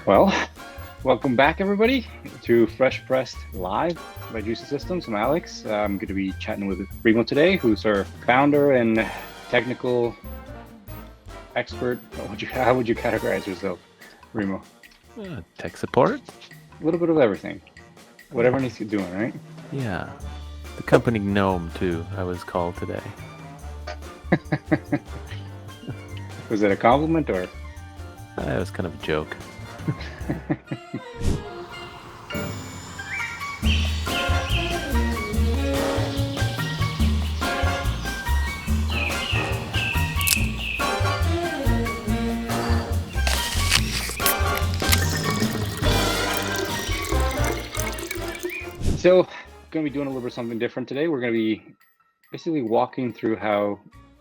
Well, welcome back, everybody, to Fresh Pressed Live by Juicing.Systems. I'm Alex. I'm going to be chatting with Remo today, who's our founder and technical expert. How would you categorize yourself, Remo? Tech support? A little bit of everything. Whatever needs to be doing, right? Yeah. The company gnome, too, I was called today. Was it a compliment or? It was kind of a joke. So, going to be doing a little bit of something different today. We're going to be basically walking through how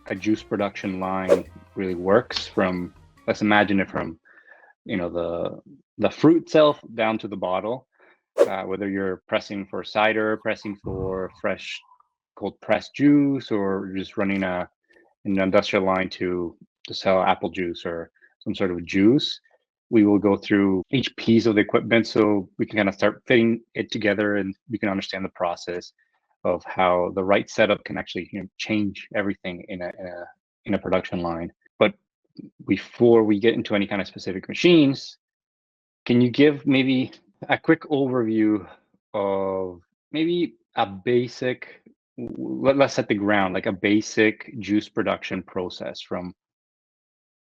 a juice production line really works from, let's imagine it from, the fruit itself down to the bottle, whether you're pressing for cider, pressing for fresh cold pressed juice, or just running an industrial line to sell apple juice or some sort of juice. We will go through each piece of the equipment so we can kind of start fitting it together and we can understand the process of how the right setup can actually change everything in a production line. But before we get into any kind of specific machines, can you give maybe a quick overview of maybe a basic, let's set the ground, like a basic juice production process from,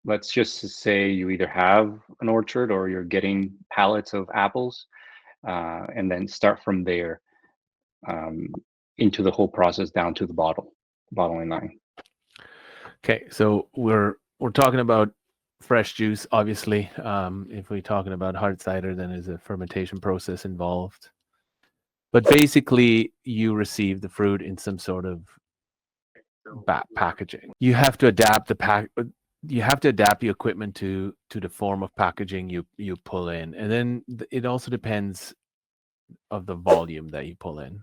let's just say you either have an orchard or you're getting pallets of apples, and then start from there into the whole process down to the bottling line. Okay, so we're talking about fresh juice, obviously. If we're talking about hard cider, then there's a fermentation process involved. But basically, you receive the fruit in some sort of packaging. You have to adapt you have to adapt the equipment to the form of packaging you pull in, and then it also depends of the volume that you pull in.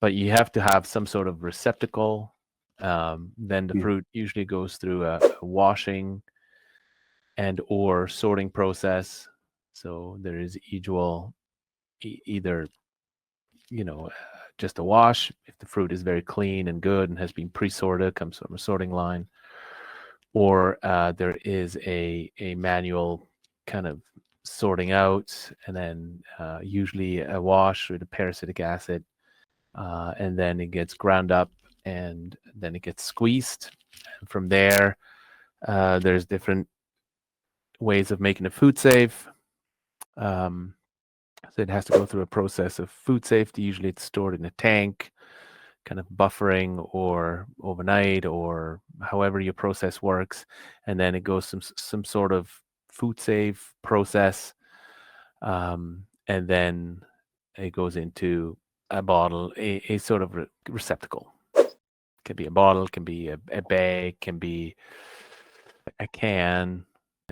But you have to have some sort of receptacle. Then the fruit usually goes through a washing and or sorting process. So there is either just a wash if the fruit is very clean and good and has been pre-sorted, comes from a sorting line, or there is a manual kind of sorting out, and then usually a wash with a parasitic acid, and then it gets ground up and then it gets squeezed. And from there, there's different ways of making it food safe. So it has to go through a process of food safety. Usually it's stored in a tank, kind of buffering or overnight or however your process works. And then it goes some sort of food safe process. And then it goes into a bottle, a sort of receptacle. Can be a bottle, can be a bag, can be a can,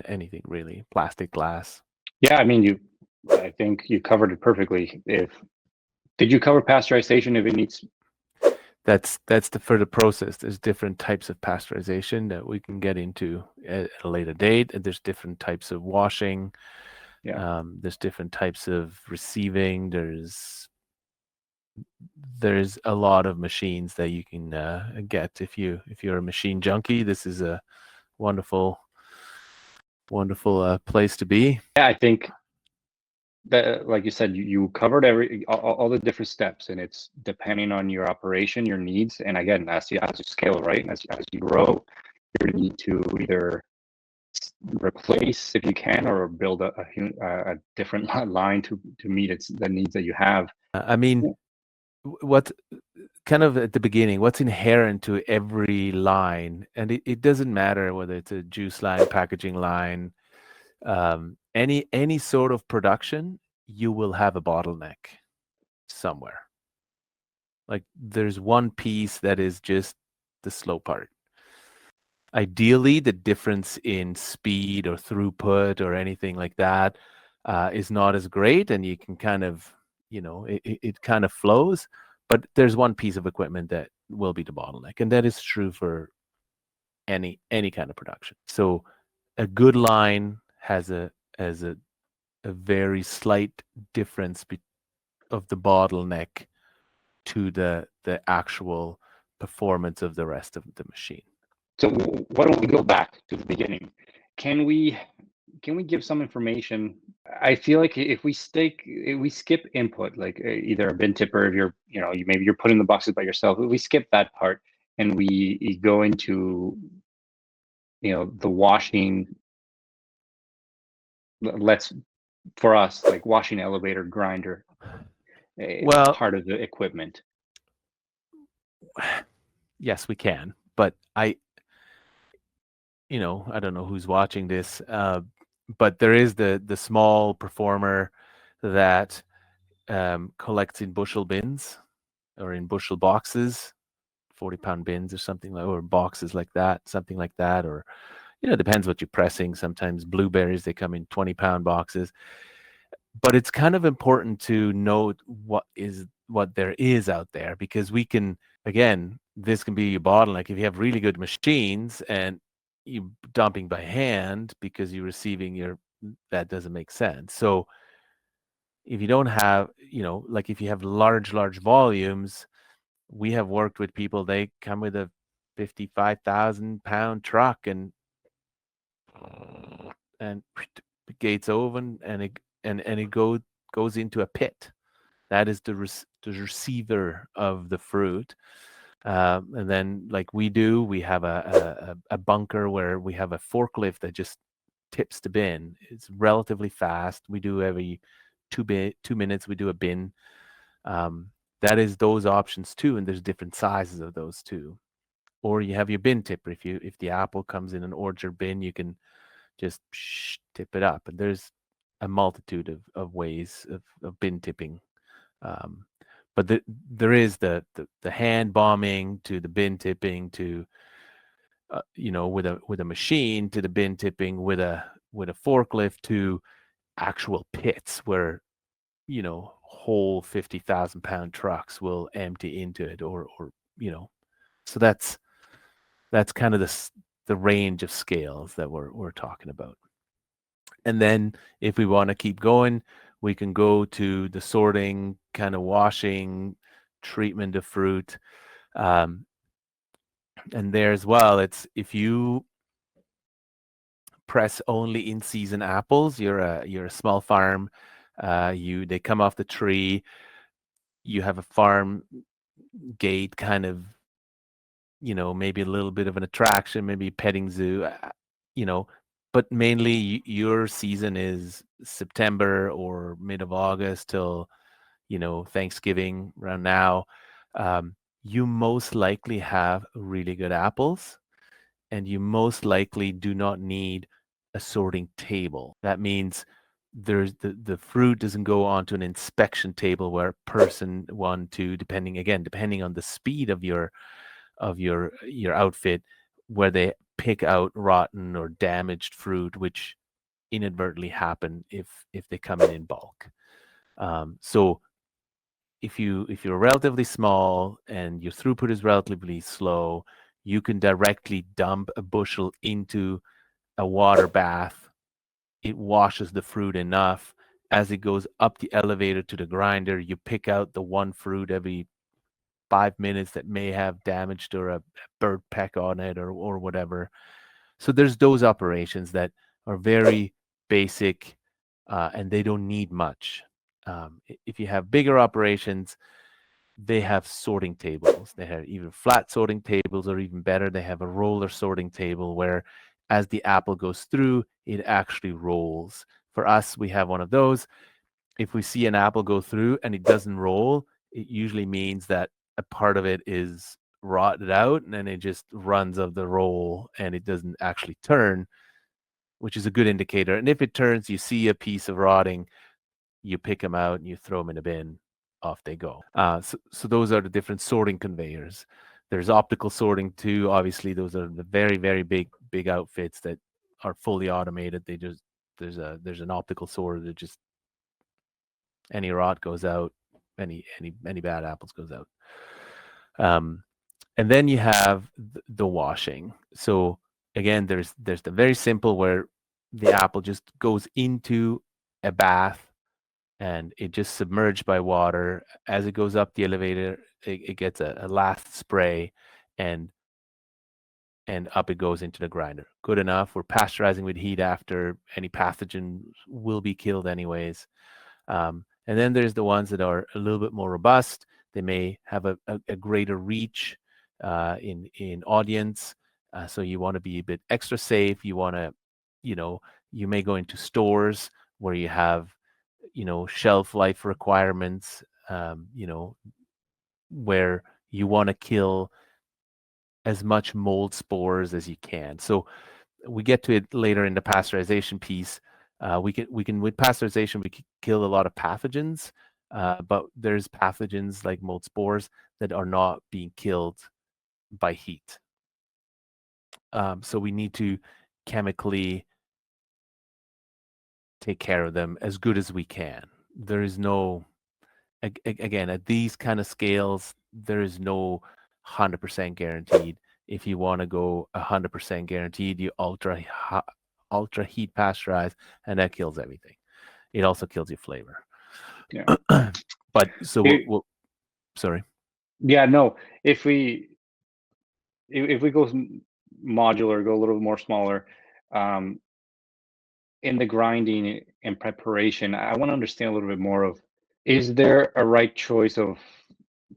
anything really, plastic, glass. Yeah, I think you covered it perfectly. Did you cover pasteurization if it needs? That's the further process. There's different types of pasteurization that we can get into at a later date. And there's different types of washing. Yeah. There's different types of receiving. There's a lot of machines that you can get if you're a machine junkie. This is a wonderful place to be. Yeah, I think that, like you said, you covered all the different steps, and it's depending on your operation, your needs, and again, as you scale, right, as you grow, you need to either replace if you can, or build a different line to meet the needs that you have. What kind of at the beginning, what's inherent to every line, and it doesn't matter whether it's a juice line, packaging line, any sort of production, you will have a bottleneck somewhere. Like there's one piece that is just the slow part. Ideally, the difference in speed or throughput or anything like that is not as great, and you can kind of, it kind of flows. But there's one piece of equipment that will be the bottleneck, and that is true for any kind of production. So a good line has a a very slight difference of the bottleneck to the actual performance of the rest of the machine. So why don't we go back to the beginning? Can we give some information? I feel like if we skip input, like either a bin tipper, if you're, maybe you're putting the boxes by yourself, if we skip that part and we go into, the washing, for us, like washing elevator grinder, Well, part of the equipment. yes, we can, but I don't know who's watching this, but there is the small performer that collects in bushel bins or in bushel boxes, 40-pound bins or something like, or boxes like that, something like that, or it depends what you're pressing. Sometimes blueberries, they come in 20-pound boxes. But it's kind of important to note what there is out there, because we can, again, this can be your bottleneck if you have really good machines and you dumping by hand because you're receiving that doesn't make sense. So if you don't have, like if you have large volumes, we have worked with people, they come with a 55,000-pound truck and gates open and it goes into a pit. That is the receiver of the fruit. And then, like we have a bunker where we have a forklift that just tips the bin. It's relatively fast. We do every 2 minutes, we do a bin. That is those options too, and there's different sizes of those too. Or you have your bin tipper. If the apple comes in an orchard bin, you can just tip it up. And there's a multitude of ways of bin tipping. But there is the hand bombing to the bin tipping to with a machine, to the bin tipping with a forklift, to actual pits where whole 50,000-pound trucks will empty into it, or so that's kind of the range of scales that we're talking about. And then if we want to keep going, we can go to the sorting, kind of washing, treatment of fruit. And there as well, it's if you press only in season apples, you're a small farm, they come off the tree, you have a farm gate, kind of, maybe a little bit of an attraction, maybe petting zoo, but mainly your season is September or mid of August till, Thanksgiving around now. You most likely have really good apples, and you most likely do not need a sorting table. That means there's the fruit doesn't go onto an inspection table where person 1, 2, depending on the speed of your outfit, where they pick out rotten or damaged fruit, which inadvertently happen if they come in bulk. So if you're relatively small and your throughput is relatively slow, you can directly dump a bushel into a water bath. It washes the fruit enough. As it goes up the elevator to the grinder, you pick out the one fruit every 5 minutes that may have damaged or a bird peck on it or whatever. So there's those operations that are very basic, and they don't need much. If you have bigger operations, they have sorting tables. They have even flat sorting tables, or even better, they have a roller sorting table where as the apple goes through, it actually rolls. For us, we have one of those. If we see an apple go through and it doesn't roll, it usually means that a part of it is rotted out and then it just runs of the roll and it doesn't actually turn, which is a good indicator. And if it turns, you see a piece of rotting, you pick them out and you throw them in a bin, off they go. So those are the different sorting conveyors. There's optical sorting too. Obviously, those are the very, very big outfits that are fully automated. There's an optical sorter that just any rot goes out, any bad apples goes out. And then you have the washing. So again, there's the very simple where the apple just goes into a bath and it just submerged by water. As it goes up the elevator, it gets a last spray, and up it goes into the grinder. Good enough. We're pasteurizing with heat after. Any pathogen will be killed anyways. And then there's the ones that are a little bit more robust. They may have a greater reach in audience. So you want to be a bit extra safe. You want to, you may go into stores where you have, shelf life requirements, where you want to kill as much mold spores as you can. So we get to it later in the pasteurization piece. We can with pasteurization we can kill a lot of pathogens, but there's pathogens like mold spores that are not being killed by heat. So we need to chemically take care of them as good as we can. There is no, again, at these kind of scales, there is no 100% guaranteed. If you want to go 100% guaranteed, you ultra heat pasteurize, and that kills everything. It also kills your flavor. Yeah. But so sorry. Yeah, no. If we go modular, go a little more smaller, in the grinding and preparation, I want to understand a little bit more of, is there a right choice of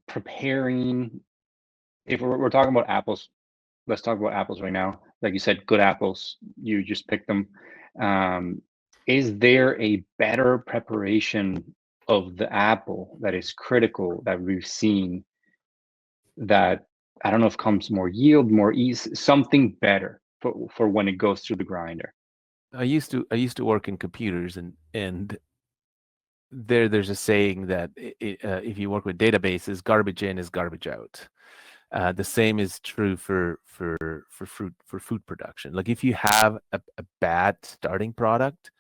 preparing? If we're talking about apples, let's talk about apples right now. Like you said, good apples, you just pick them. Is there a better preparation of the apple that is critical that we've seen, that I don't know if comes more yield, more ease, something better for when it goes through the grinder? I used to work in computers, and there's a saying that if you work with databases, garbage in is garbage out. The same is true for food production. Like if you have a bad starting product,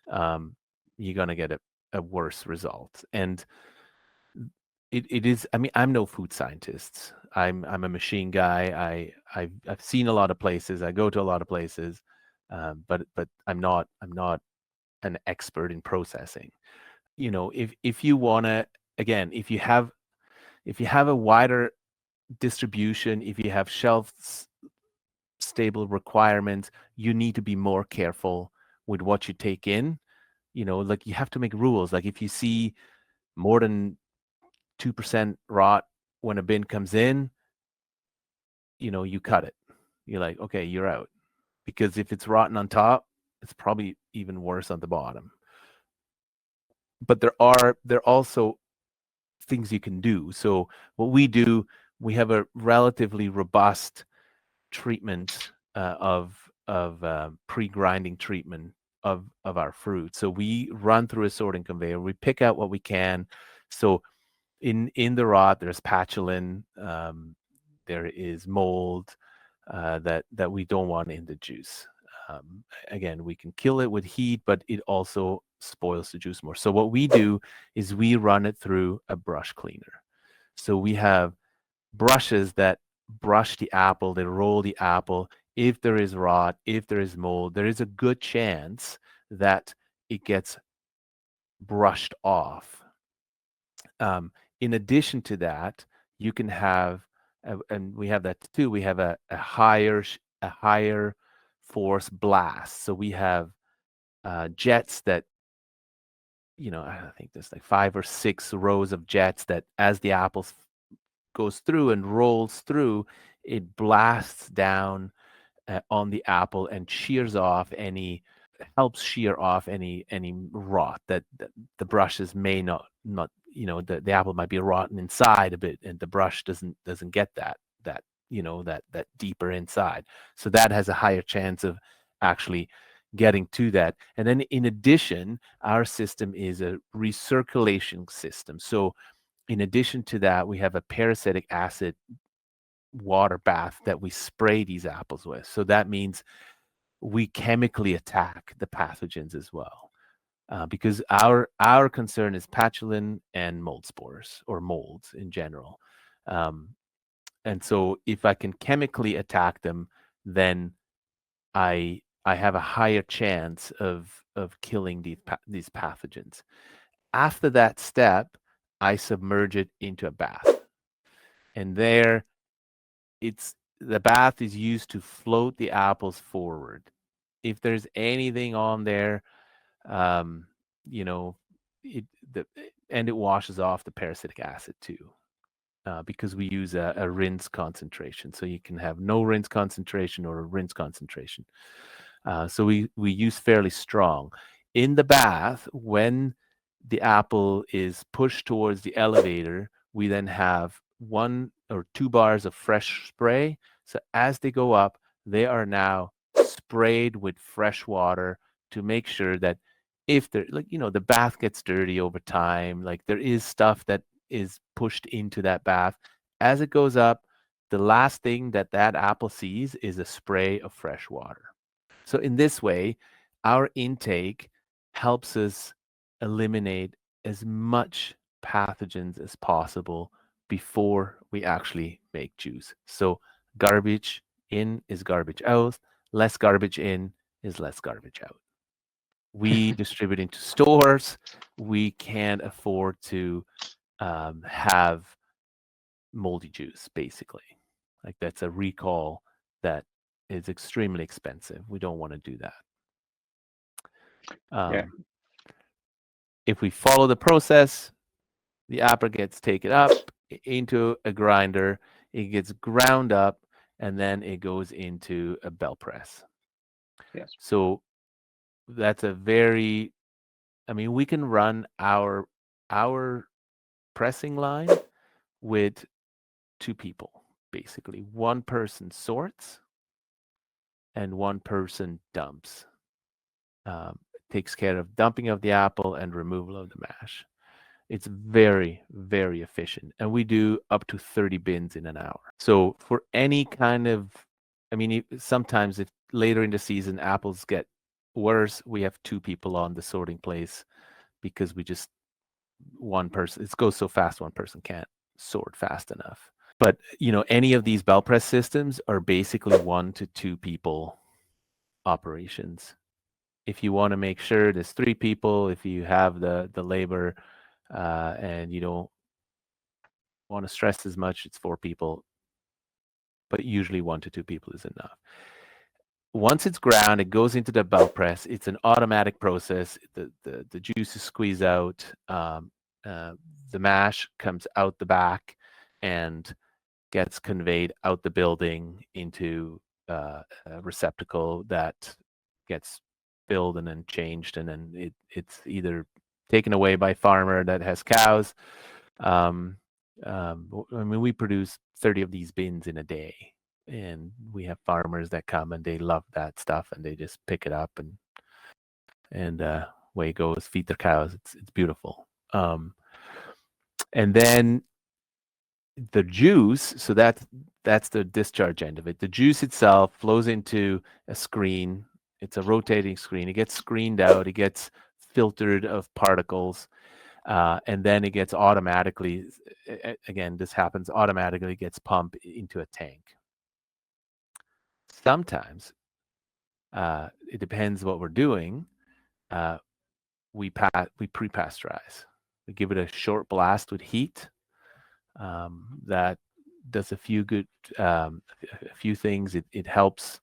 you're gonna get a worse result. And it is. I mean, I'm no food scientist. I'm a machine guy. I've seen a lot of places. I go to a lot of places, but I'm not an expert in processing. If you wanna, again, if you have a wider distribution, if you have shelf stable requirements, you need to be more careful with what you take in. Like you have to make rules. Like if you see more than 2% rot when a bin comes in, you cut it. You're like, okay, you're out. Because if it's rotten on top, it's probably even worse on the bottom. But there are also things you can do. So what we do, we have a relatively robust treatment of pre-grinding treatment of our fruit. So we run through a sorting conveyor. We pick out what we can. So in the rot, there's patulin, there is mold that we don't want in the juice. Again, we can kill it with heat, but it also spoils the juice more. So what we do is we run it through a brush cleaner. So we have brushes that brush the apple, they roll the apple. If there is rot, if there is mold, there is a good chance that it gets brushed off. In addition to that, you can have, and we have that too, we have a higher force blast. So we have jets that, I think there's like 5 or 6 rows of jets that as the apple goes through and rolls through, it blasts down on the apple and helps shear off any rot that the brushes may not, the apple might be rotten inside a bit, and the brush doesn't get that deeper inside. So that has a higher chance of actually getting to that. And then in addition, our system is a recirculation system. So in addition to that, we have a parasitic acid water bath that we spray these apples with. So that means we chemically attack the pathogens as well. Because our concern is patulin and mold spores, or molds in general. And so if I can chemically attack them, then I I have a higher chance of killing these pathogens. After that step, I submerge it into a bath, and there, the bath is used to float the apples forward. If there's anything on there, um, you know, it the and it washes off the parasitic acid too. Because we use a rinse concentration. So you can have no rinse concentration or a rinse concentration. So we use fairly strong. In the bath, when the apple is pushed towards the elevator, we then have 1 or 2 bars of fresh spray. So as they go up, they are now sprayed with fresh water to make sure that if they're like, the bath gets dirty over time, like there is stuff that is pushed into that bath. As it goes up, the last thing that apple sees is a spray of fresh water. So in this way, our intake helps us eliminate as much pathogens as possible before we actually make juice. So garbage in is garbage out, less garbage in is less garbage out. We distribute into stores. We can't afford to have moldy juice, basically. Like that's a recall that is extremely expensive. We don't want to do that. Yeah. If we follow the process, the apple gets taken up into a grinder, it gets ground up, and then it goes into a bell press. Yes. So that's a very, we can run our pressing line with 2 people, basically. One person sorts and one person dumps. Takes care of dumping of the apple and removal of the mash. It's very, very efficient. And we do up to 30 bins in an hour. So for any kind of, sometimes if later in the season apples get worse, we have 2 people on the sorting place because we just, one person, it goes so fast, one person can't sort fast enough. But, any of these bell press systems are basically 1 to 2 people operations. If you want to make sure there's 3 people, if you have the labor and you don't want to stress as much, it's 4 people, but usually 1 to 2 people is enough. Once it's ground, it goes into the bell press. It's an automatic process. The juice is squeezed out. The mash comes out the back and gets conveyed out the building into a receptacle that gets filled and then changed, and then it's either taken away by farmer that has cows. We produce 30 of these bins in a day, and we have farmers that come and they love that stuff and they just pick it up and away it goes, feed their cows. It's beautiful. And then the juice, so that's the discharge end of it. The juice itself flows into a screen. It's a rotating screen. It gets screened out. It gets filtered of particles, and then it gets automatically, again, this happens automatically, it gets pumped into a tank. Sometimes, it depends what we're doing, we pre-pasteurize. We give it a short blast with heat. That does a few things. It helps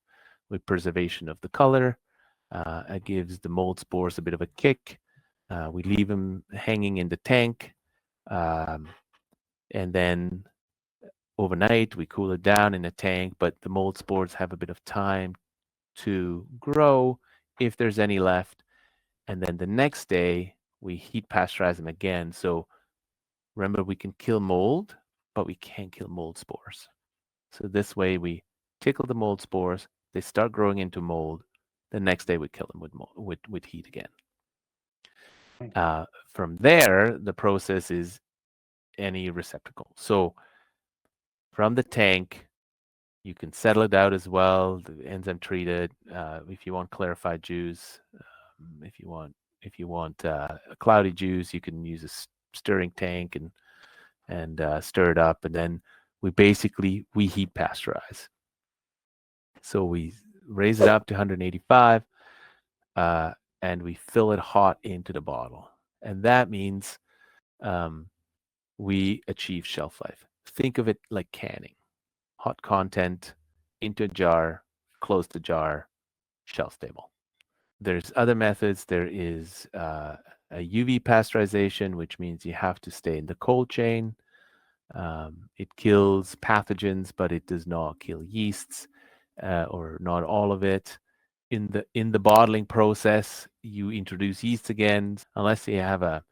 with preservation of the color. It gives the mold spores a bit of a kick. We leave them hanging in the tank, and then overnight we cool it down in a tank, but the mold spores have a bit of time to grow if there's any left. And then the next day we heat pasteurize them again. So remember, we can kill mold, but we can't kill mold spores. So this way we tickle the mold spores, they start growing into mold. The next day we kill them with heat again. From there, the process is any receptacle. So from the tank, you can settle it out as well. The enzyme treated. If you want clarified juice, if you want a cloudy juice, you can use a stirring tank and stir it up, and then we heat pasteurize. So we raise it up to 185, and we fill it hot into the bottle. And that means we achieve shelf life. Think of it like canning. Hot content into a jar, close the jar, shelf stable. There's other methods. There is a UV pasteurization, which means you have to stay in the cold chain. It kills pathogens, but it does not kill yeasts, or not all of it. In the bottling process, you introduce yeast again, unless you have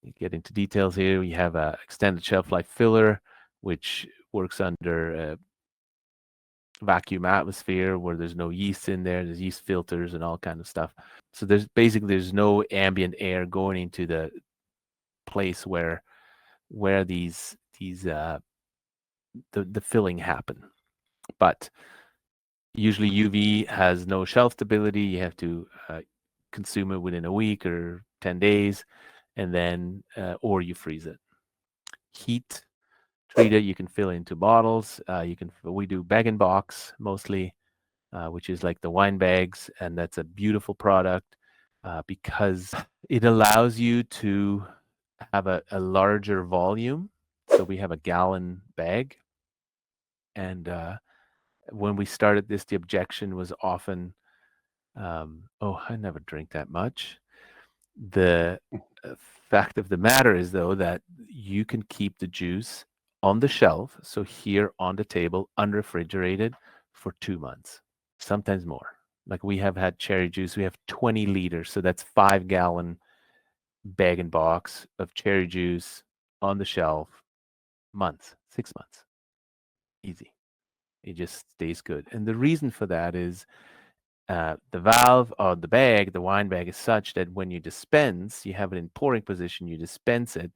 you get into details here. You have a extended shelf life filler, which works under a vacuum atmosphere where there's no yeast in there. There's yeast filters and all kind of stuff. So there's no ambient air going into the place where these the filling happen. But usually UV has no shelf stability. You have to consume it within a week or 10 days, and then or you freeze it. Heat treat it. You can fill into bottles. We do bag and box mostly, which is like the wine bags, and that's a beautiful product because it allows you to have a larger volume. So we have a gallon bag, and when we started this, the objection was often, "Oh, I never drink that much." The fact of the matter is, though, that you can keep the juice on the shelf, so here on the table, unrefrigerated, for 2 months, sometimes more. Like we have had cherry juice, we have 20 liters, so that's 5-gallon bag and box of cherry juice on the shelf, months, 6 months, easy. It just stays good. And the reason for that is the valve or the bag, the wine bag, is such that when you dispense, you have it in pouring position, you dispense it,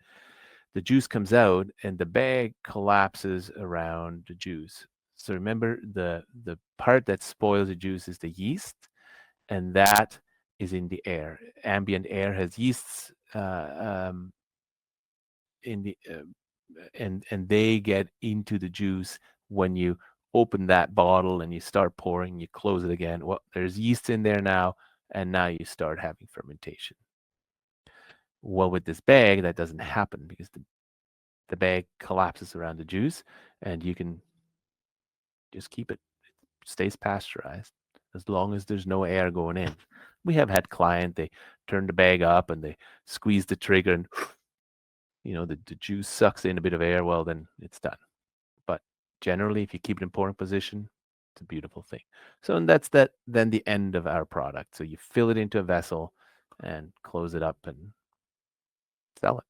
the juice comes out and the bag collapses around the juice. So remember, the part that spoils the juice is the yeast, and that is in the air. Ambient air has yeasts in the and they get into the juice when you open that bottle and you start pouring, you close it again. Well, there's yeast in there now, and now you start having fermentation. Well, with this bag, that doesn't happen because the bag collapses around the juice, and you can just keep it. It stays pasteurized as long as there's no air going in. We have had client, they turn the bag up and they squeeze the trigger, and the juice sucks in a bit of air. Well, then it's done. But generally, if you keep it in pouring position, it's a beautiful thing. So, and that's then the end of our product. So you fill it into a vessel and close it up and sell it.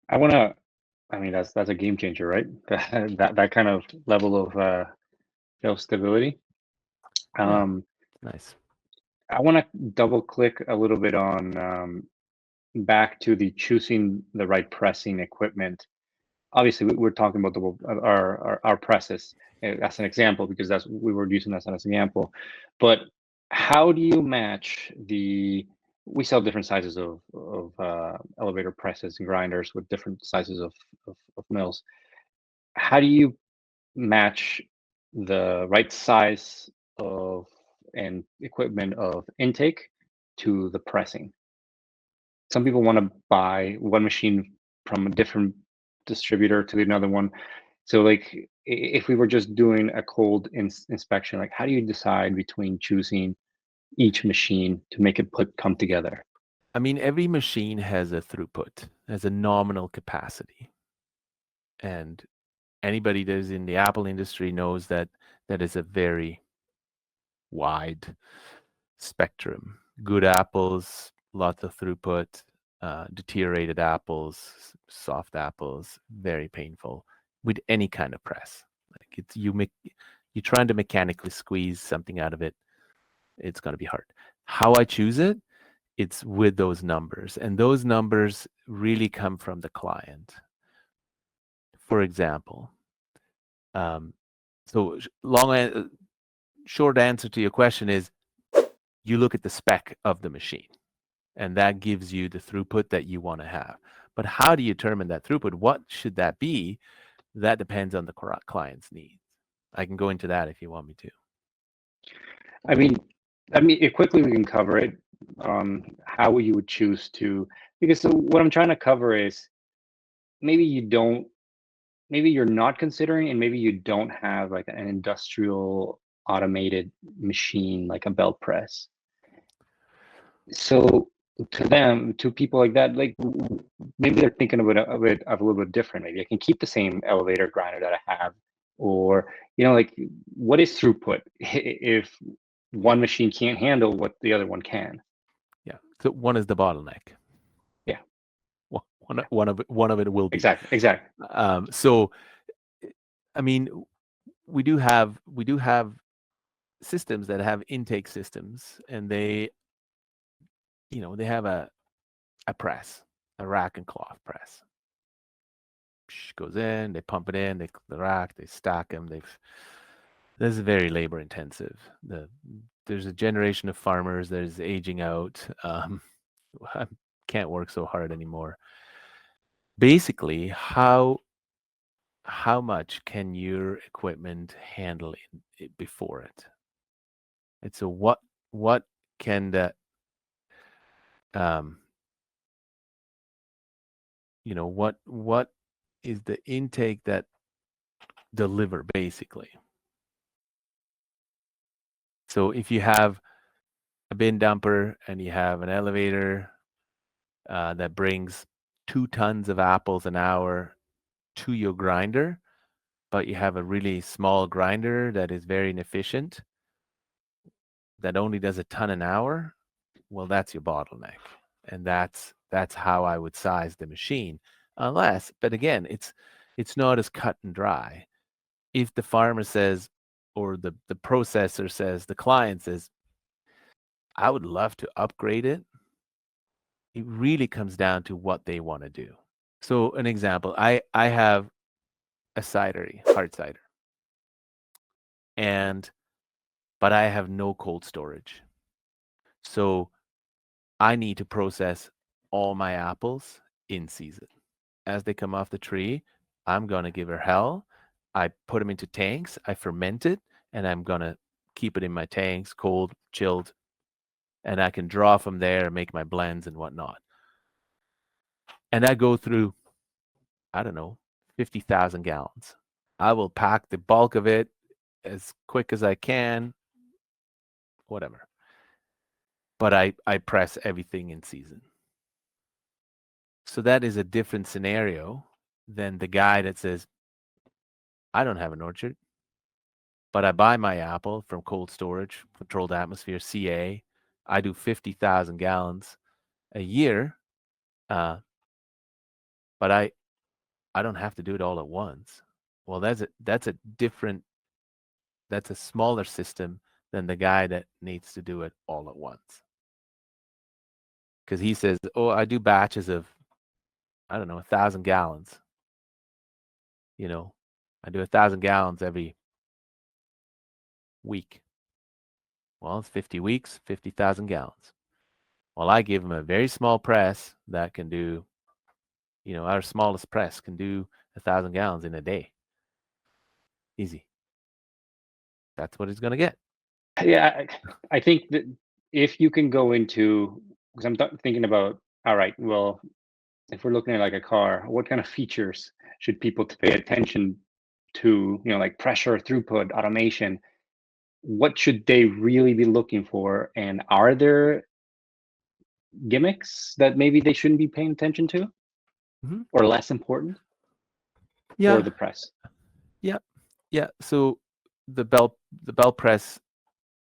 I mean, that's a game changer, right? That kind of level of stability. Yeah, nice. I want to double click a little bit on back to the choosing the right pressing equipment. Obviously, we're talking about our presses as an example, because we were using that as an example. But how do you match we sell different sizes of elevator presses and grinders with different sizes of mills. How do you match the right size of and equipment of intake to the pressing? Some people want to buy one machine from a different distributor to another one. So, like, if we were just doing a cold inspection, like, how do you decide between choosing each machine to make it come together? I mean, every machine has a throughput, has a nominal capacity. And anybody that is in the Apple industry knows that is a very wide spectrum. Good apples, lots of throughput. Deteriorated apples, soft apples, very painful with any kind of press. Like you're trying to mechanically squeeze something out of it, it's going to be hard. How I choose it, it's with those numbers, and those numbers really come from the client. For example, so short answer to your question is you look at the spec of the machine, and that gives you the throughput that you want to have. But how do you determine that throughput? What should that be? That depends on the client's needs. I can go into that if you want me to. I mean, quickly we can cover it. How you would choose to, because so what I'm trying to cover is maybe you don't, maybe you're not considering, and maybe you don't have like an industrial automated machine like a belt press. So to them, to people like that, like maybe they're thinking of it of a little bit different. Maybe I can keep the same elevator grinder that I have, or like what is throughput if one machine can't handle what the other one can? Yeah. So one is the bottleneck. Yeah, One of it will be. exactly. So, I mean, we do have systems that have intake systems, and they have a press, a rack and cloth press. Goes in, they pump it in, the rack, they stack them. This is very labor intensive. There's a generation of farmers that is aging out. I can't work so hard anymore. Basically, how much can your equipment handle it before it? And so what can the what is the intake that deliver basically? So if you have a bin dumper and you have an elevator that brings 2 tons of apples an hour to your grinder, but you have a really small grinder that is very inefficient, that only does a ton an hour, well, that's your bottleneck. And that's how I would size the machine. Unless, but again, it's not as cut and dry. If the farmer says, or the processor says, the client says, I would love to upgrade it, it really comes down to what they want to do. So an example, I have a cidery, hard cider, but I have no cold storage. So I need to process all my apples in season. As they come off the tree, I'm going to give her hell. I put them into tanks, I ferment it, and I'm going to keep it in my tanks, cold, chilled, and I can draw from there and make my blends and whatnot. And I go through, I don't know, 50,000 gallons. I will pack the bulk of it as quick as I can, whatever. But I press everything in season. So that is a different scenario than the guy that says, I don't have an orchard, but I buy my apple from cold storage, controlled atmosphere, CA. I do 50,000 gallons a year, but I don't have to do it all at once. Well, that's a smaller system than the guy that needs to do it all at once. Because he says, oh, I do batches of, I don't know, 1,000 gallons. I do 1,000 gallons every week. Well, it's 50 weeks, 50,000 gallons. Well, I give him a very small press that can do, our smallest press can do 1,000 gallons in a day. Easy. That's what he's going to get. Yeah, I think that if you can go into, because I'm thinking about, all right, well, if we're looking at like a car, what kind of features should people pay attention to, like pressure, throughput, automation? What should they really be looking for? And are there gimmicks that maybe they shouldn't be paying attention to, or less important for the press? Yeah. So the belt press,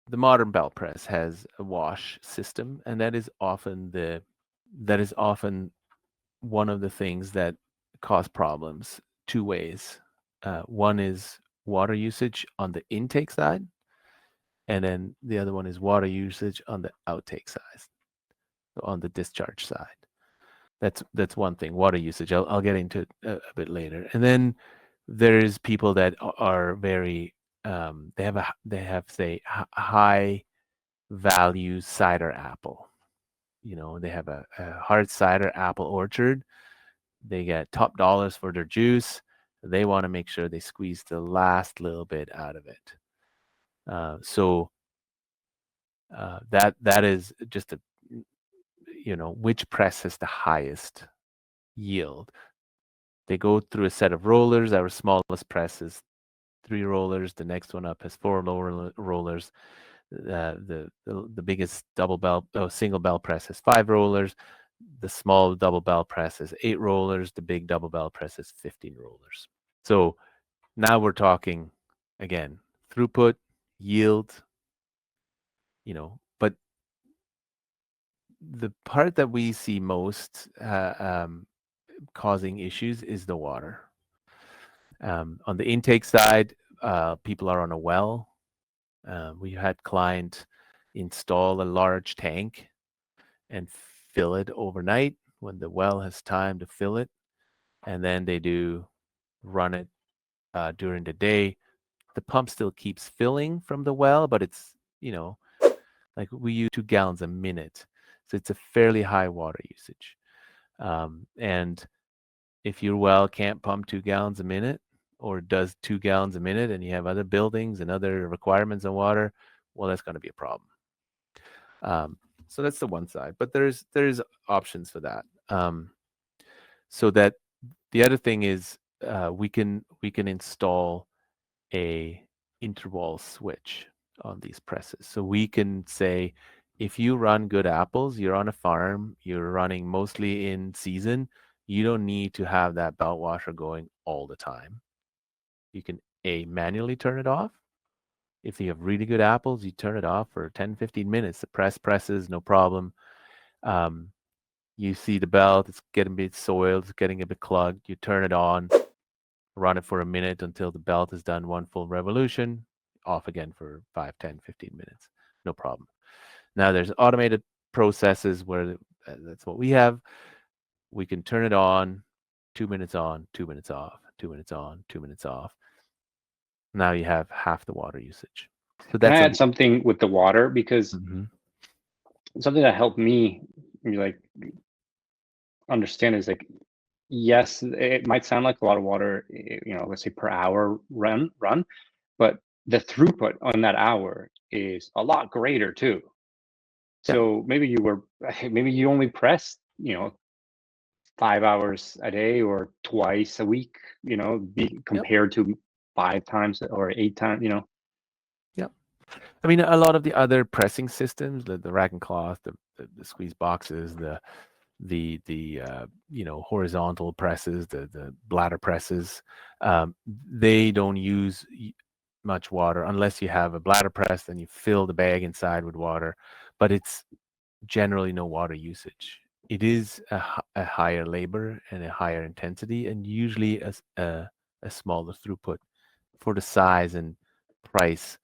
the modern belt press has a wash system, and that is often one of the things that cause problems 2 ways. One is water usage on the intake side, and then the other one is water usage on the outtake side, so on the discharge side. That's one thing, water usage. I'll get into it a bit later. And then there's people that are very they have say high value cider apple. They have a hard cider apple orchard. They get top dollars for their juice. They want to make sure they squeeze the last little bit out of it. So That is just a, which press has the highest yield. They go through a set of rollers. Our smallest press is 3 rollers. The next one up has 4 rollers. The biggest single bell press has 5 rollers. The small double bell press has 8 rollers. The big double bell press has 15 rollers. So now we're talking again throughput, yield, but the part that we see most causing issues is the water. On the intake side, people are on a well. We had client install a large tank and fill it overnight when the well has time to fill it, and then they do run it during the day. The pump still keeps filling from the well, but it's like we use 2 gallons a minute, so it's a fairly high water usage. And if your well can't pump 2 gallons a minute or does 2 gallons a minute, and you have other buildings and other requirements on water, well, that's going to be a problem. So that's the one side, but there's options for that. So that the other thing is we can install a interval switch on these presses. So we can say, if you run good apples, you're on a farm, you're running mostly in season, you don't need to have that belt washer going all the time. You can manually turn it off. If you have really good apples, you turn it off for 10, 15 minutes. The press presses, no problem. You see the belt, it's getting a bit soiled, it's getting a bit clogged. You turn it on, run it for a minute until the belt has done 1 full revolution, off again for 5, 10, 15 minutes. No problem. Now there's automated processes where that's what we have. We can turn it on, 2 minutes on, 2 minutes off, 2 minutes on, 2 minutes off. Now you have half the water usage. So Can I that's add something with the water? Because Mhm. something that helped me like understand is like, yes, it might sound like a lot of water, let's say per hour run, but the throughput on that hour is a lot greater too. Yeah. So maybe you only press, 5 hours a day or twice a week, Yep. compared to 5 times or 8 times, Yep. I mean, a lot of the other pressing systems, the rack and cloth, the squeeze boxes, the horizontal presses, the bladder presses, they don't use much water unless you have a bladder press. Then you fill the bag inside with water, but it's generally no water usage. It is a higher labor and a higher intensity, and usually a smaller throughput for the size and price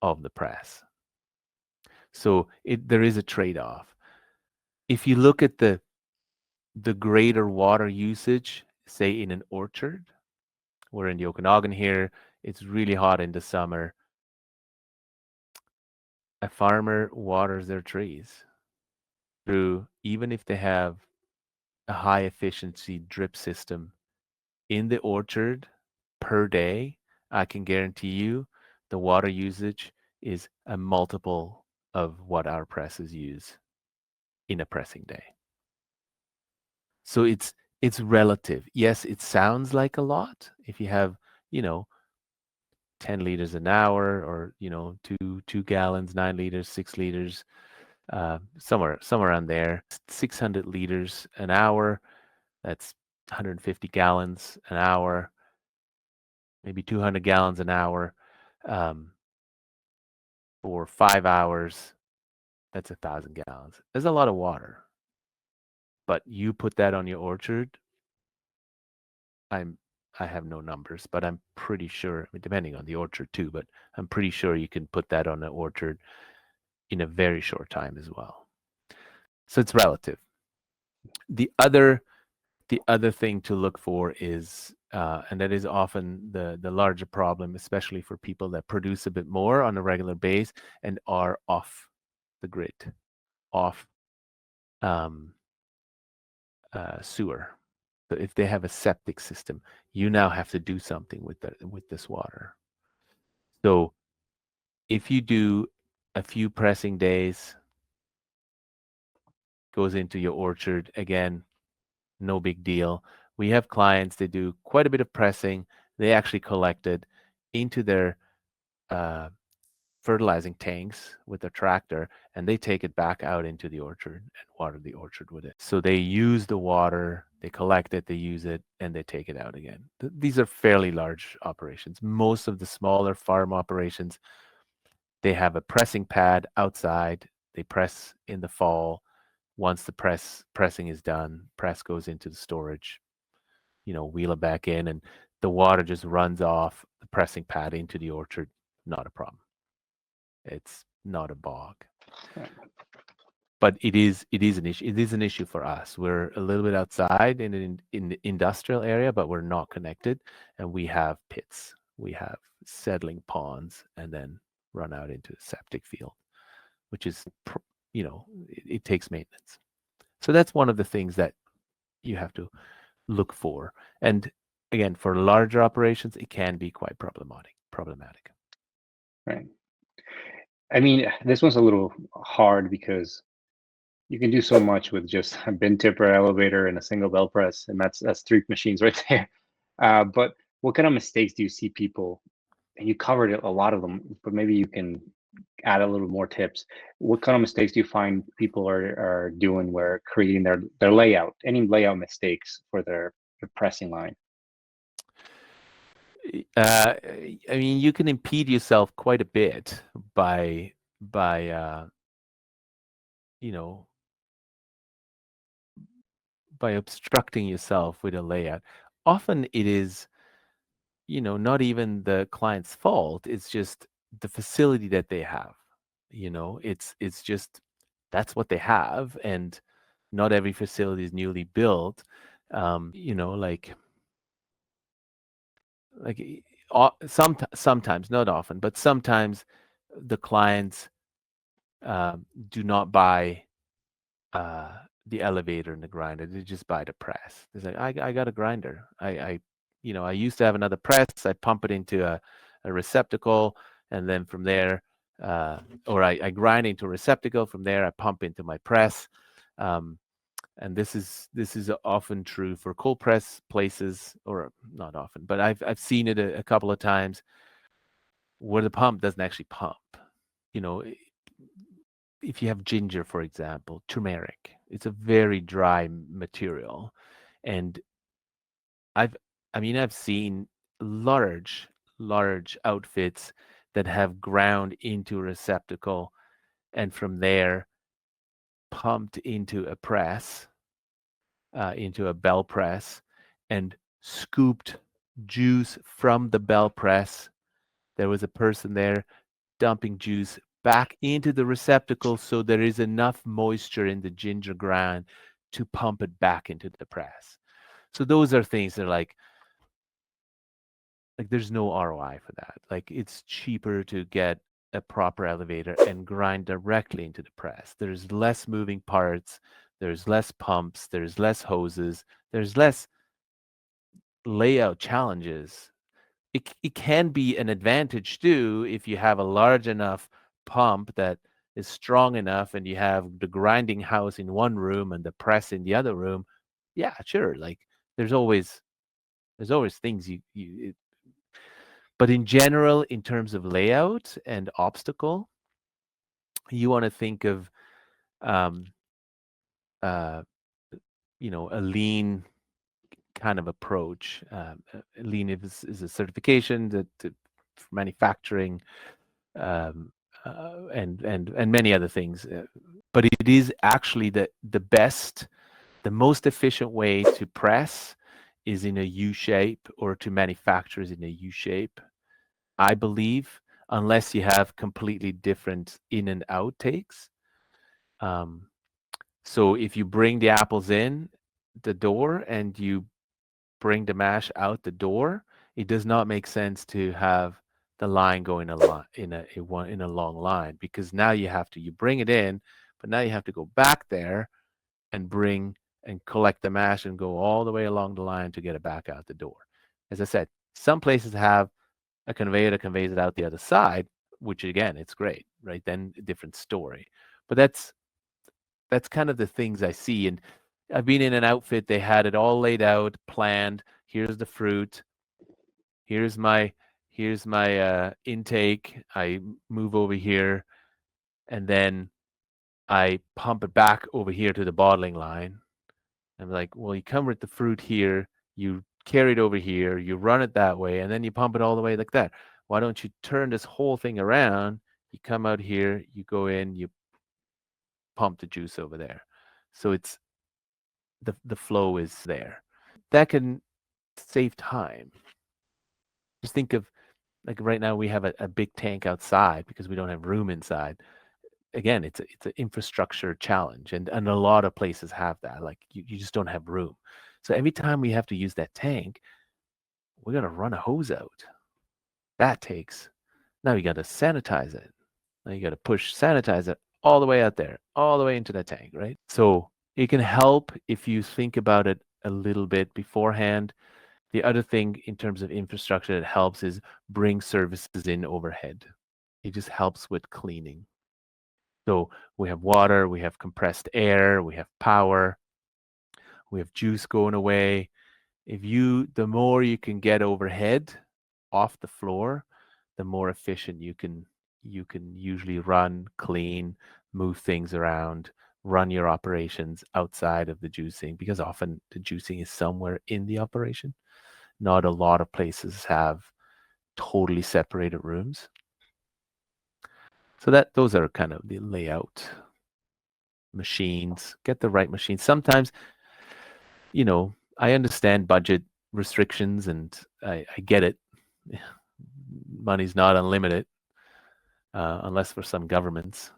of the press. So there is a trade-off. If you look at the greater water usage, say in an orchard, we're in the Okanagan here, it's really hot in the summer. A farmer waters their trees through, even if they have a high efficiency drip system in the orchard per day, I can guarantee you the water usage is a multiple of what our presses use in a pressing day. So it's relative. Yes, it sounds like a lot if you have, 10 liters an hour, or 2 gallons, 9 liters, 6 liters, somewhere around there. 600 liters an hour, that's 150 gallons an hour, maybe 200 gallons an hour. For 5 hours, that's 1,000 gallons. There's a lot of water, but you put that on your orchard. I have no numbers, but I'm pretty sure, I mean, depending on the orchard too, but I'm pretty sure you can put that on an orchard in a very short time as well. So it's relative. The other thing to look for is, and that is often the larger problem, especially for people that produce a bit more on a regular base and are off the grid, off sewer. So if they have a septic system, you now have to do something with this water. So if you do a few pressing days, goes into your orchard. Again, no big deal. We have clients that do quite a bit of pressing. They actually collect it into their uh, fertilizing tanks with their tractor, and they take it back out into the orchard and water the orchard with it. So they use the water, they collect it, they use it, and they take it out again. These are fairly large operations. Most of the smaller farm operations, they have a pressing pad outside. They press in the fall. Once the pressing is done, press goes into the storage, wheel it back in, and the water just runs off the pressing pad into the orchard. Not a problem. It's not a bog. But it is an issue. It is an issue for us. We're a little bit outside in the industrial area, but we're not connected, and we have pits. We have settling ponds, and then run out into a septic field, which is, it takes maintenance. So that's one of the things that you have to look for. And again, for larger operations, it can be quite problematic. Right. I mean, this one's a little hard because you can do so much with just a bin tipper, elevator, and a single bell press, and that's 3 machines right there. But what kind of mistakes do you see people? And you covered a lot of them, but maybe you can add a little more tips. What kind of mistakes do you find people are doing where creating their layout? Any layout mistakes for their pressing line? I mean, you can impede yourself quite a bit by you know by obstructing yourself with a layout. Often it is, not even the client's fault. It's just the facility that they have. It's just that's what they have, and not every facility is newly built. Like sometimes, not often, but sometimes the clients do not buy the elevator and the grinder. They just buy the press. They say, I got a grinder. I used to have another press. I pump it into a receptacle, and then from there, or I grind into a receptacle. From there, I pump into my press. And this is often true for cold press places, or not often, but I've seen it a couple of times where the pump doesn't actually pump. If you have ginger, for example, turmeric, it's a very dry material, and I've seen large outfits that have ground into a receptacle, and from there pumped into a press, into a bell press, and scooped juice from the bell press. There was a person there dumping juice back into the receptacle so there is enough moisture in the ginger ground to pump it back into the press. So those are things that are like there's no ROI for that. Like, it's cheaper to get a proper elevator and grind directly into the press. There's less moving parts, there's less pumps, there's less hoses, there's less layout challenges. It can be an advantage too if you have a large enough pump that is strong enough and you have the grinding house in one room and the press in the other room. Yeah, sure. Like, there's always things but in general, in terms of layout and obstacle, you want to think of um, a lean kind of approach. Lean is a certification that for manufacturing, and many other things. But it is actually the best, the most efficient way to press is in a U shape, or to manufacture is in a U shape, I believe, unless you have completely different in and out takes. So if you bring the apples in the door and you bring the mash out the door, it does not make sense to have the line go in a long line, because now you bring it in, but now you have to go back there and collect the mash and go all the way along the line to get it back out the door. As I said, some places have a conveyor that conveys it out the other side, which again, it's great, right? Then a different story. But that's kind of the things I see. And I've been in an outfit, they had it all laid out, planned. Here's the fruit. Here's my intake. I move over here, and then I pump it back over here to the bottling line. I'm like, well, you come with the fruit here, you carry it over here, you run it that way, and then you pump it all the way like that. Why don't you turn this whole thing around? You come out here, you go in, you pump the juice over there. So it's the flow is there. That can save time. Just think of, like, right now we have a big tank outside because we don't have room inside. Again, it's an infrastructure challenge, and a lot of places have that. Like, you just don't have room. So every time we have to use that tank, we're gonna run a hose out. That takes, now you got to sanitize it. Now you got to push sanitize it all the way out there, all the way into the tank, right? So it can help if you think about it a little bit beforehand. The other thing in terms of infrastructure that helps is bring services in overhead. It just helps with cleaning. So we have water, we have compressed air, we have power, we have juice going away. The more you can get overhead off the floor, the more efficient you can usually run, clean, move things around, run your operations outside of the juicing, because often the juicing is somewhere in the operation. Not a lot of places have totally separated rooms. So those are kind of the layout. Machines, get the right machine. Sometimes, I understand budget restrictions, and I get it. Money's not unlimited, unless for some governments.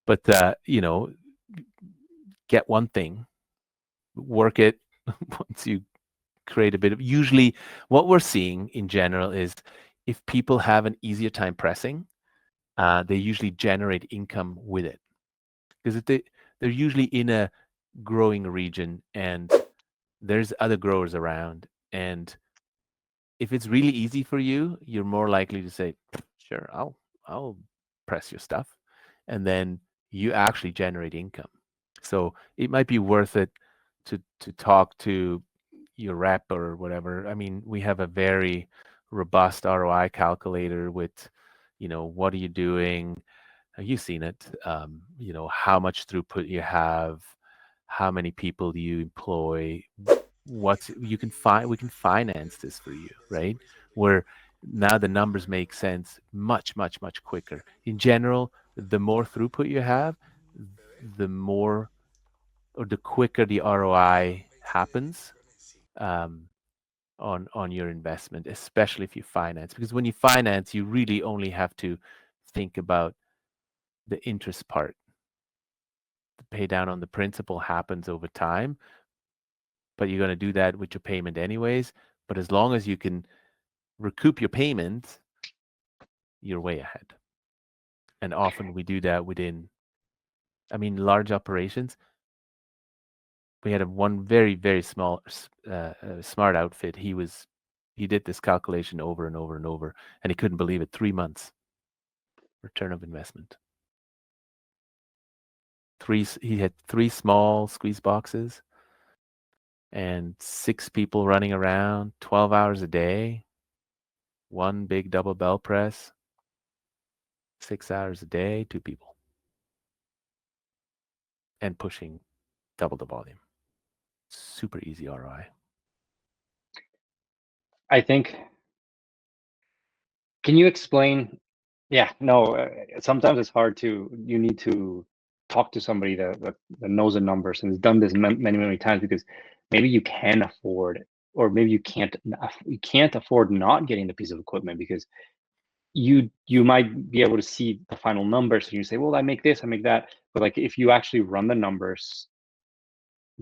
But get one thing, work it. Once you create a bit of, usually what we're seeing in general is, if people have an easier time pressing, they usually generate income with it, because they're usually in a growing region and there's other growers around. And if it's really easy for you, you're more likely to say, sure, I'll press your stuff, and then you actually generate income. So it might be worth it to talk to your rep or whatever. I mean, we have a very robust ROI calculator with, what are you doing? You've seen it. How much throughput you have, how many people do you employ, we can finance this for you, right? Where now the numbers make sense much, much, much quicker. In general, the more throughput you have, the more, or the quicker the ROI happens on your investment, especially if you finance. Because when you finance, you really only have to think about the interest part. The pay down on the principal happens over time, but you're going to do that with your payment anyways. But as long as you can recoup your payment, you're way ahead. And often we do that within, large operations. We had one very, very small, smart outfit. He did this calculation over and over and over, and he couldn't believe it. 3 months return of investment. He had 3 small squeeze boxes and 6 people running around 12 hours a day, 1 big double bell press, 6 hours a day, 2 people, and pushing double the volume. Super easy ROI. I think, can you explain? Yeah, no, sometimes it's hard you need to talk to somebody that knows the numbers and has done this many, many times, because maybe you can afford it, or maybe you can't afford not getting the piece of equipment, because you might be able to see the final numbers and you say, well, I make this, I make that. But like, if you actually run the numbers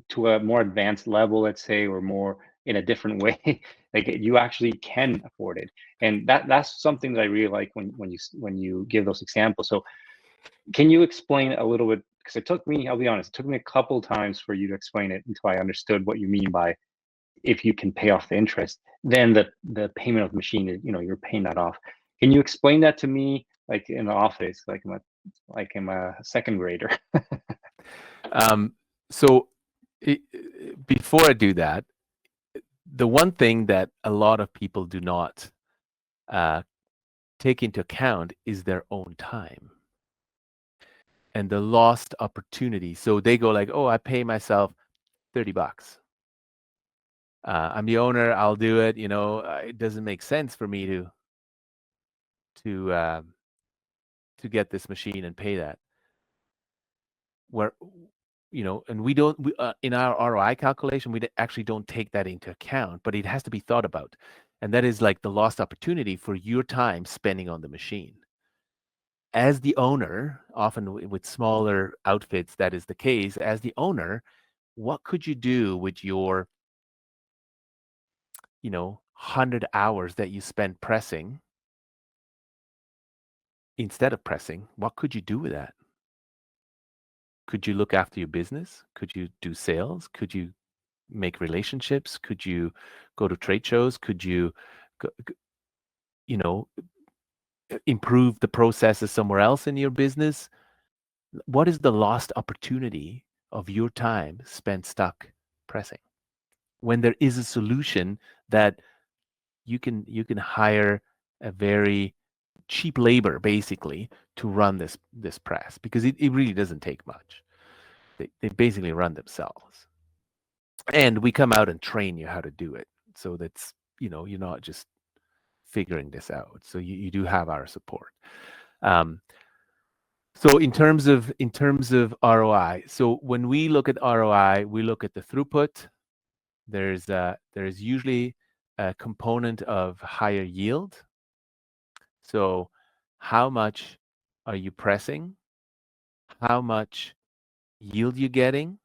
to a more advanced level, let's say, or more in a different way, like, you actually can afford it. And that's something that I really like when you give those examples. So can you explain a little bit, because it took me, I'll be honest, it took me a couple times for you to explain it until I understood what you mean by, if you can pay off the interest, then the payment of the machine is, you're paying that off. Can you explain that to me, like in the office, like I'm a second grader? So before I do that, the one thing that a lot of people do not take into account is their own time and the lost opportunity. So they go like, oh, I pay myself $30. I'm the owner. I'll do it. It doesn't make sense for me to get this machine and pay that. Where, and we don't in our ROI calculation, we actually don't take that into account, but it has to be thought about, and that is like the lost opportunity for your time spending on the machine. As the owner, often with smaller outfits, that is the case. As the owner, what could you do with your 100 hours that you spend pressing instead of pressing? What could you do with that? Could you look after your business? Could you do sales? Could you make relationships? Could you go to trade shows? Could you improve the processes somewhere else in your business? What is the lost opportunity of your time spent stuck pressing when there is a solution that you can hire a very cheap labor basically to run this press, because it really doesn't take much. They basically run themselves, and we come out and train you how to do it, so that's you're not just figuring this out. So you do have our support. So in terms of ROI, so when we look at ROI, we look at the throughput. There's usually a component of higher yield. So how much are you pressing? How much yield you getting?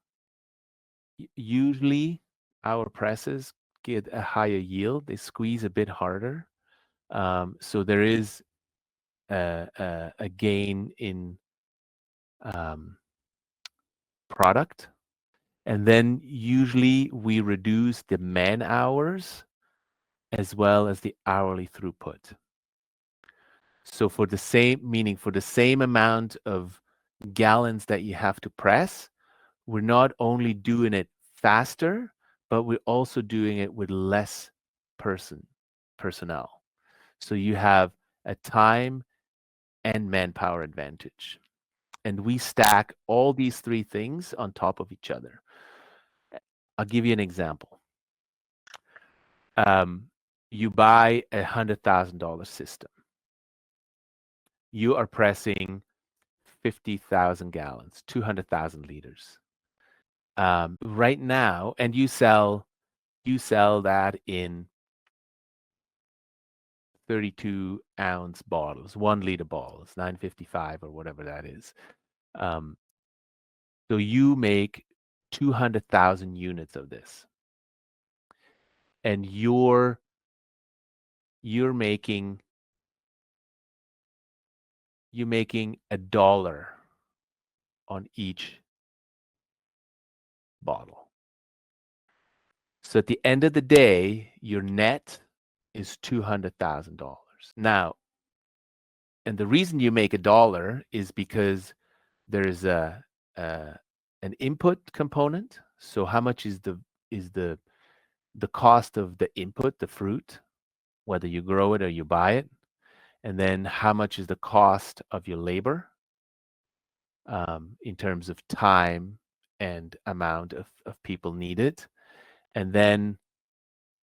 Usually our presses get a higher yield. They squeeze a bit harder. So there is a gain in product. And then usually we reduce the man hours as well as the hourly throughput. So for the same amount of gallons that you have to press, we're not only doing it faster, but we're also doing it with less personnel. So you have a time and manpower advantage. And we stack all these three things on top of each other. I'll give you an example. You buy $100,000 system. You are pressing 50,000 gallons, 200,000 liters. Right now, and you sell that in 32-ounce bottles, 1-liter bottles, 955 or whatever that is. So you make 200,000 units of this, and you're making $1 on each bottle. So at the end of the day, your net is $200,000. Now, and the reason you make $1 is because there's an input component. So how much is the cost of the input, the fruit, whether you grow it or you buy it? And then how much is the cost of your labor in terms of time and amount of people needed? And then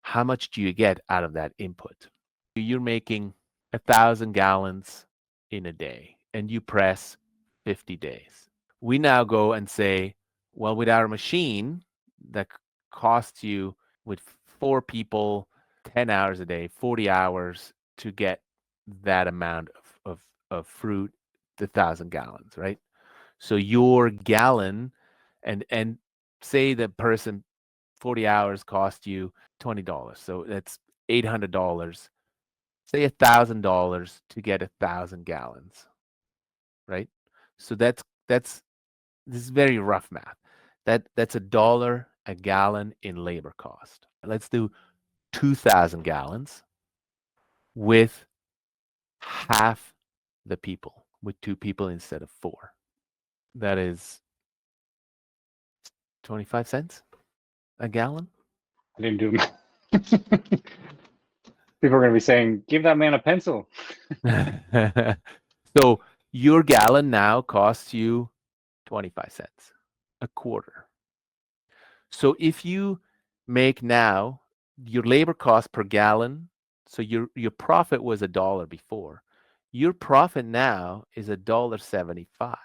how much do you get out of that input? You're making 1,000 gallons in a day and you press 50 days. We now go and say, well, with our machine that costs you, with 4 people, 10 hours a day, 40 hours to get that amount of fruit, the 1,000 gallons, right? So your gallon, and say the person 40 hours cost you $20. So that's $800. Say $1,000 to get 1,000 gallons, right? So that's this is very rough math. That's $1 a gallon in labor cost. Let's do 2,000 gallons with half the people with 2 people instead of 4. That is 25 cents a gallon. I didn't do math. People are going to be saying, give that man a pencil. So your gallon now costs you 25 cents, a quarter. So if you make now your labor cost per gallon, so your profit was $1 before, your profit now is $1.75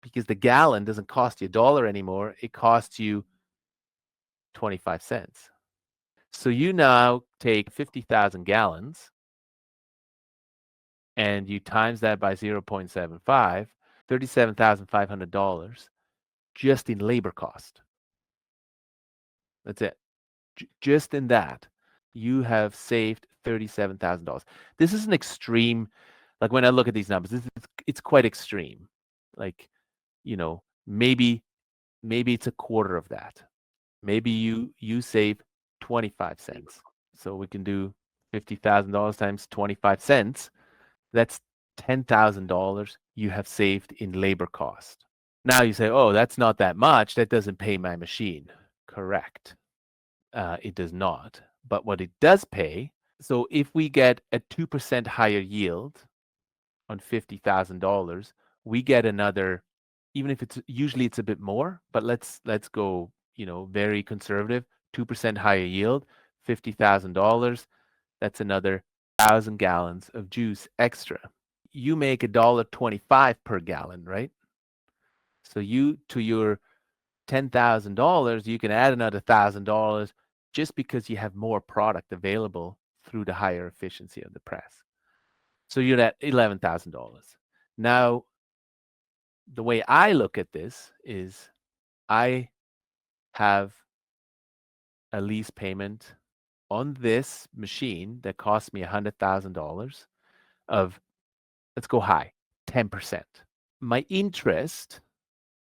because the gallon doesn't cost you $1 anymore. It costs you 25 cents. So you now take 50,000 gallons and you times that by 0.75, $37,500 just in labor cost. That's it. Just in that, you have saved $37,000. This is an extreme, like when I look at these numbers, it's quite extreme. Like, maybe it's a quarter of that. Maybe you save 25 cents. So we can do $50,000 times 25 cents. That's $10,000 you have saved in labor cost. Now you say, oh, that's not that much. That doesn't pay my machine. Correct. It does not. But what it does pay, so if we get a 2% higher yield on $50,000, we get another, even if usually it's a bit more, but let's go, very conservative, 2% higher yield, $50,000, that's another 1,000 gallons of juice extra. You make $1.25 per gallon, right? So to your $10,000, you can add another $1,000 just because you have more product available through the higher efficiency of the press. So you're at $11,000. Now, the way I look at this is I have a lease payment on this machine that cost me $100,000 of, let's go high, 10%. My interest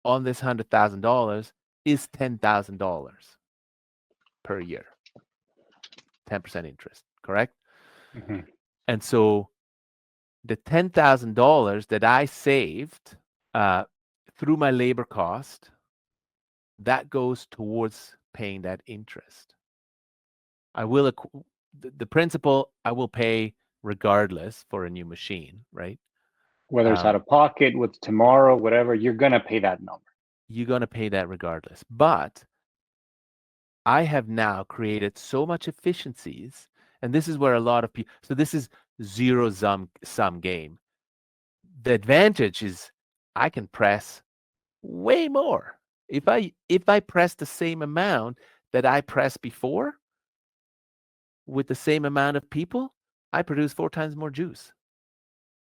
on this $100,000 is $10,000 per year. 10% interest, correct? Mm-hmm. And so the $10,000 that I saved through my labor cost, that goes towards paying that interest. I will, the principal, I will pay regardless for a new machine, right? Whether it's out of pocket, with tomorrow, whatever, you're going to pay that number. You're going to pay that regardless. But I have now created so much efficiencies, and this is where a lot of people, so this is zero sum game. The advantage is I can press way more. If I press the same amount that I pressed before with the same amount of people, I produce 4 times more juice.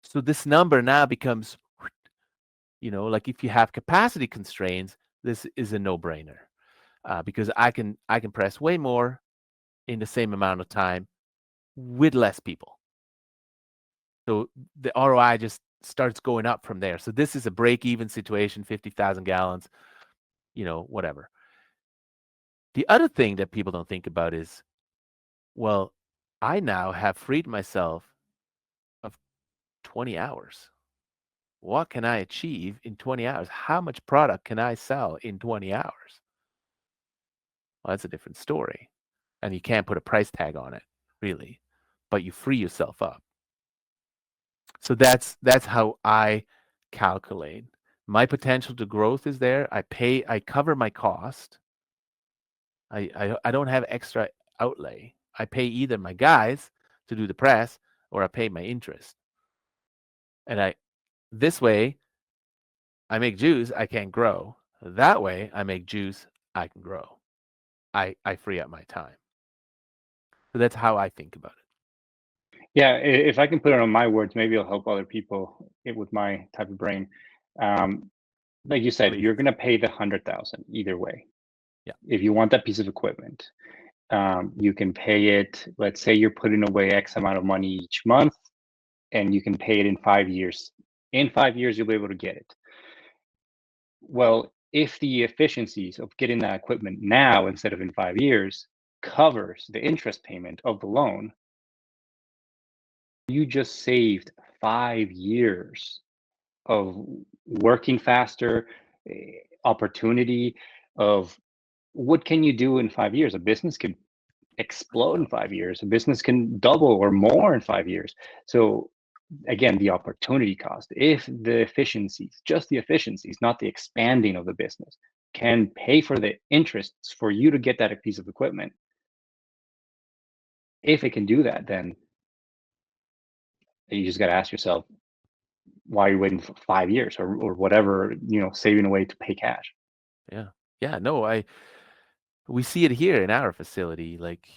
So this number now becomes, like if you have capacity constraints, this is a no-brainer because I can press way more in the same amount of time with less people. So the ROI just starts going up from there. So this is a break-even situation, 50,000 gallons, whatever. The other thing that people don't think about is, well, I now have freed myself of 20 hours. What can I achieve in 20 hours? How much product can I sell in 20 hours? Well, that's a different story. And you can't put a price tag on it, really, but you free yourself up. So that's how I calculate. My potential to growth is there. I cover my cost. I don't have extra outlay. I pay either my guys to do the press or I pay my interest. And this way I make juice, I can't grow. That way I make juice, I can grow. I free up my time. So that's how I think about it. Yeah, if I can put it on my words, maybe it'll help other people with my type of brain. Like you said, Please. you're going to pay the 100,000 either way. Yeah. If you want that piece of equipment, you can pay it. Let's say you're putting away X amount of money each month, and you can pay it in 5 years. In 5 years, you'll be able to get it. Well, if the efficiencies of getting that equipment now instead of in 5 years covers the interest payment of the loan, you just saved 5 years of working faster, opportunity of what can you do in 5 years? A business can explode in 5 years. A business can double or more in 5 years. So again, the opportunity cost, if the efficiencies, just the efficiencies, not the expanding of the business, can pay for the interests for you to get that piece of equipment. If it can do that, then you just got to ask yourself, why are you waiting for 5 years or whatever, saving away to pay cash? Yeah. Yeah. No, we see it here in our facility. Like,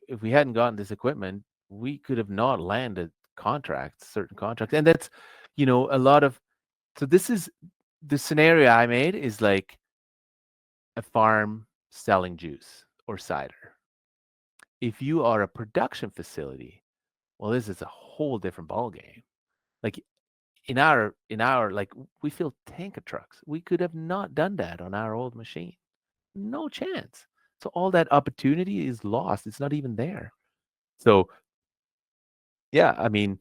if we hadn't gotten this equipment, we could have not landed certain contracts. And that's, a lot of, so this is the scenario I made is like a farm selling juice or cider. If you are a production facility, well, this is a whole different ballgame. Like in our like we fill tanker trucks. We could have not done that on our old machine. No chance. So all that opportunity is lost. It's not even there. So yeah, I mean,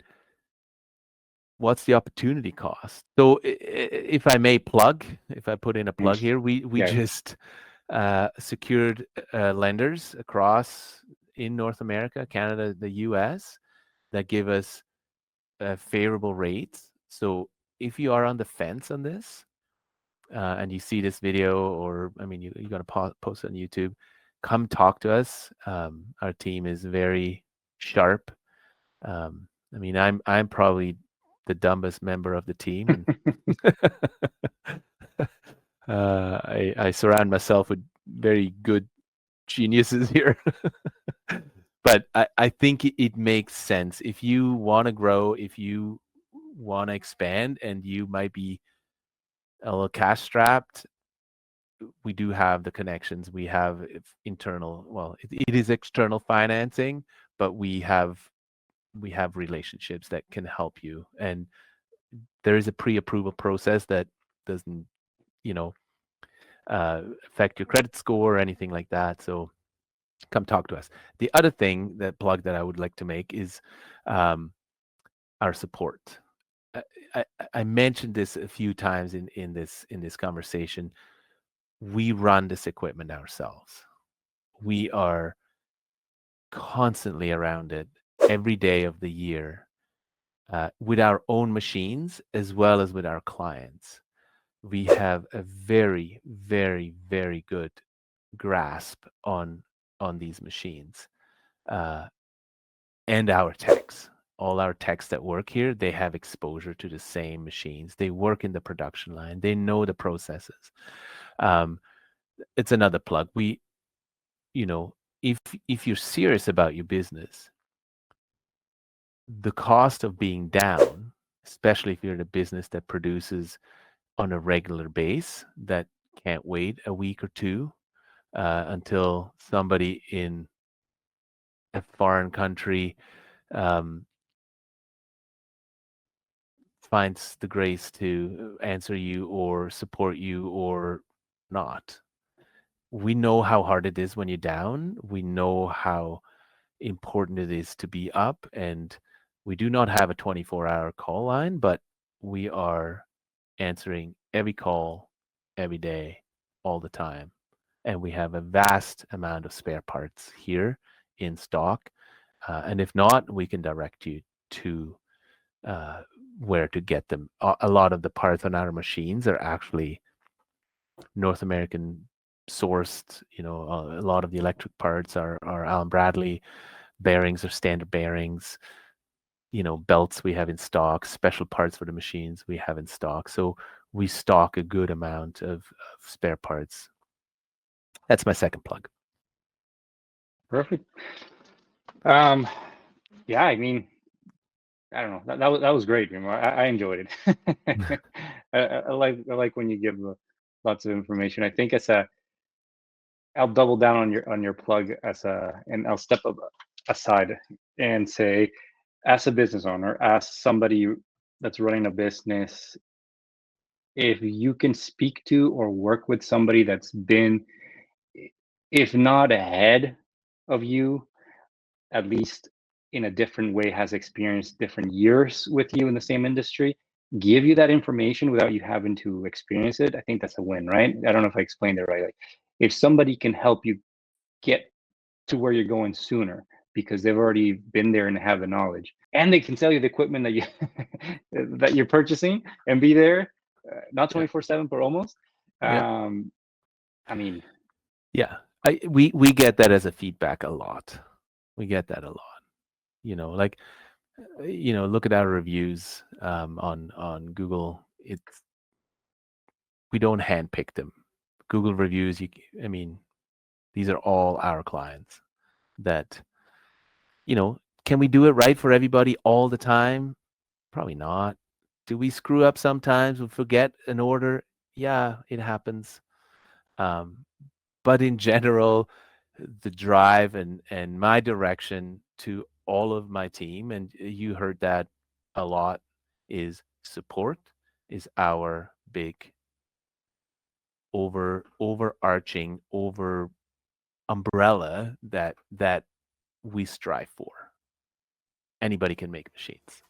what's the opportunity cost? So if I may plug, if I put in a plug here, we Yeah. just secured lenders across in North America, Canada, the US that give us favorable rates. So if you are on the fence on this and you see this video, or I mean, you're going to post it on YouTube, come talk to us. Our team is very sharp. I mean, I'm probably the dumbest member of the team, and I surround myself with very good geniuses here. But I think it makes sense if you want to grow, if you want to expand, and you might be a little cash strapped. We do have the connections. We have internal. Well, it is external financing, but we have relationships that can help you, and there is a pre-approval process that doesn't, you know, affect your credit score or anything like that. So come talk to us. The other thing, that plug that I would like to make is our support. I mentioned this a few times in this conversation. We run this equipment ourselves. We are constantly around it every day of the year with our own machines as well as with our clients. We have a very, very, very good grasp on these machines and our techs. All our techs that work here, they have exposure to the same machines. They work in the production line. They know the processes. It's another plug. If you're serious about your business, the cost of being down, especially if you're in a business that produces on a regular base, that can't wait a week or two until somebody in a foreign country finds the grace to answer you or support you or not. We know how hard it is when you're down. We know how important it is to be up, and we do not have a 24-hour call line, but we are answering every call every day, all the time. And we have a vast amount of spare parts here in stock. And if not, we can direct you to where to get them. A lot of the parts on our machines are actually North American sourced. A lot of the electric parts are Allen Bradley. Bearings are standard bearings. Belts we have in stock. Special parts for the machines we have in stock. So we stock a good amount of spare parts. That's my second plug. Perfect. Yeah, I mean, I don't know. That was great, Remo. I enjoyed it. I like when you give lots of information. I think I'll double down on your plug and I'll step aside and say, as a business owner, as somebody that's running a business, if you can speak to or work with somebody that's been, if not ahead of you, at least in a different way has experienced different years with you in the same industry, give you that information without you having to experience it, I think that's a win, right? I don't know if I explained it right. Like if somebody can help you get to where you're going sooner because they've already been there and have the knowledge, and they can sell you the equipment that you that you're purchasing and be there, not 24/7, but almost. Yeah. I mean, Yeah. We get that as a feedback a lot. We get that a lot. Like, look at our reviews on Google. We don't handpick them. Google reviews, I mean, these are all our clients that, can we do it right for everybody all the time? Probably not. Do we screw up sometimes? We forget an order? Yeah, it happens. But in general, the drive and my direction to all of my team, and you heard that a lot, is support is our big overarching umbrella that we strive for. Anybody can make machines,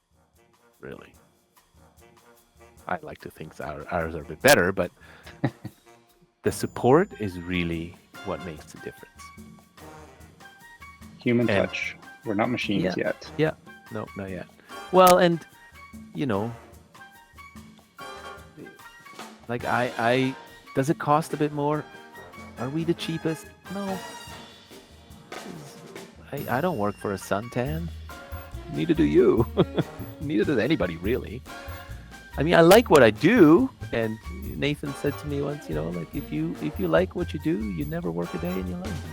really. I like to think ours are a bit better, but the support is really what makes the difference. Human touch. We're not machines yet. Yeah, no, not yet. Well, and like I does it cost a bit more? Are we the cheapest? No. I don't work for a suntan. Neither do you. Neither does anybody, really. I mean, I like what I do, and Nathan said to me once, like if you like what you do, you never work a day in your life.